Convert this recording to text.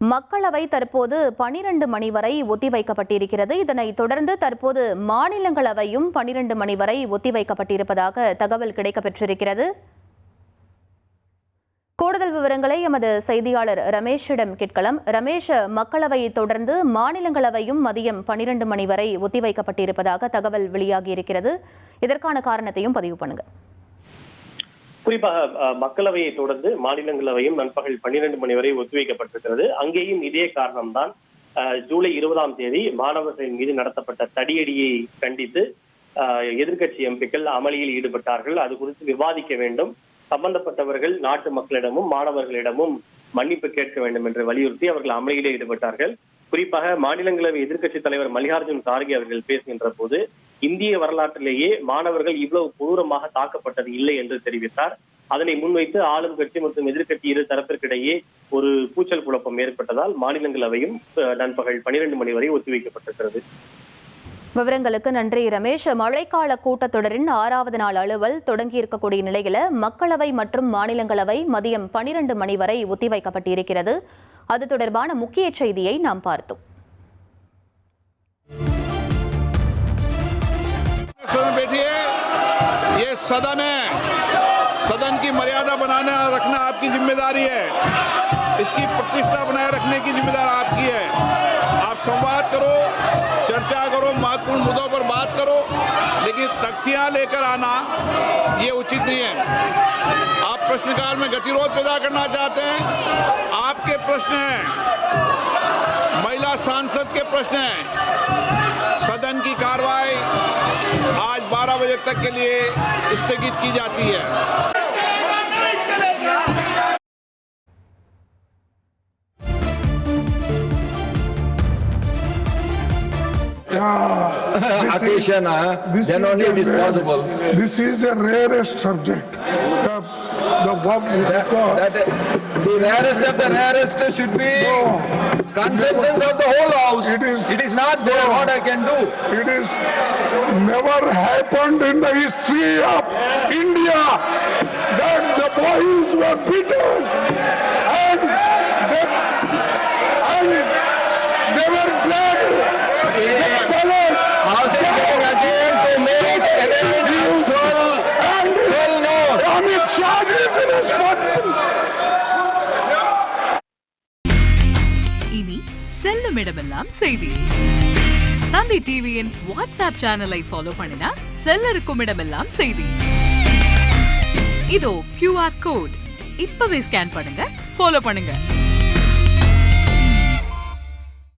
மக்களவை தற்போது 12 மணி வரை ஒத்திவைக்கப்பட்டிருக்கிறது. இதனைத் தொடர்ந்து தற்போது மாநிலங்களவையும் 12 மணி வரை ஒத்திவைக்கப்பட்டிருப்பதாக தகவல் கிடைக்கப்பெற்றிருக்கிறது. கூடுதல் விவரங்களை எமது செய்தியாளர் ரமேஷிடம் கேட்கலாம். ரமேஷ், மக்களவையை தொடர்ந்து மாநிலங்களவையும் மதியம் 12 மணி வரை ஒத்திவைக்கப்பட்டிருப்பதாக தகவல் வெளியாகியிருக்கிறது. இதற்கான காரணத்தையும் பதிவு பண்ணுங்க. குறிப்பாக மக்களவையை தொடர்ந்து மாநிலங்களவையும் நண்பகல் 12 மணி வரை ஒத்திவைக்கப்பட்டிருக்கிறது. அங்கேயும் இதே காரணம்தான். ஜூலை 20ஆம் தேதி மாணவர்களின் மீது நடத்தப்பட்ட தடியடியை கண்டித்து எதிர்க்கட்சி எம்பிக்கள் அமளியில் ஈடுபட்டார்கள். அது குறித்து விவாதிக்க வேண்டும், சம்பந்தப்பட்டவர்கள் நாட்டு மக்களிடமும் மாணவர்களிடமும் மன்னிப்பு கேட்க வேண்டும் என்று வலியுறுத்தி அவர்கள் அமளியிலே ஈடுபட்டார்கள். குறிப்பாக மாநிலங்களவை எதிர்க்கட்சி தலைவர் மல்லிகார்ஜுன் கார்கே அவர்கள் பேசுகின்ற போது இந்திய வரலாற்றிலேயே மாணவர்கள் இவ்வளவு கொடூரமாக தாக்கப்பட்டது இல்லை என்று தெரிவித்தார். அதனை முன்வைத்து ஆளும் கட்சி மற்றும் எதிர்க்கட்சி இரு தரப்பிற்கிடையே ஒரு கூச்சல் குழப்பம் ஏற்பட்டதால் மாநிலங்களவையும் நண்பகல் 12 மணி வரை ஒத்திவைக்கப்பட்டிருக்கிறது. விவரங்களுக்கு நன்றி ரமேஷ். மழைக்கால கூட்டத்தொடரின் 6வது நாள் அலுவல் தொடங்கியிருக்கக்கூடிய நிலையில மக்களவை மற்றும் மாநிலங்களவை மதியம் 12 மணி வரை ஒத்திவைக்கப்பட்டிருக்கிறது. அது தொடர்பான முக்கிய செய்தியை நாம் பார்த்தோம். बैठिए, ये सदन है, सदन की मर्यादा बनाना और रखना आपकी जिम्मेदारी है, इसकी प्रतिष्ठा बनाए रखने की जिम्मेदारी आपकी है। आप संवाद करो, चर्चा करो, महत्वपूर्ण मुद्दों पर बात करो, लेकिन तख्तियां लेकर आना ये उचित नहीं है। आप प्रश्नकाल में गतिरोध पैदा करना चाहते हैं, आपके प्रश्न हैं, महिला सांसद के प्रश्न हैं। सदन की कार्रवाई आज 12 बजे तक के लिए स्थगित की जाती है। Occasion, then only it is possible. This is a rarest subject. The rarest of the rarest should be consensus of the whole house. It is not there. What I can do? It is never happened in the history of India that the boys were beaten and they were dragged. இனி செல்லும் இடமெல்லாம் செய்தி. தந்தை டிவியின் WhatsApp சேனலை follow பண்ணினா செல்ல இருக்கும் இடமெல்லாம் செய்தி. இதோ QR கோட் இப்பவே ஸ்கேன் பண்ணுங்க, ஃபாலோ பண்ணுங்க.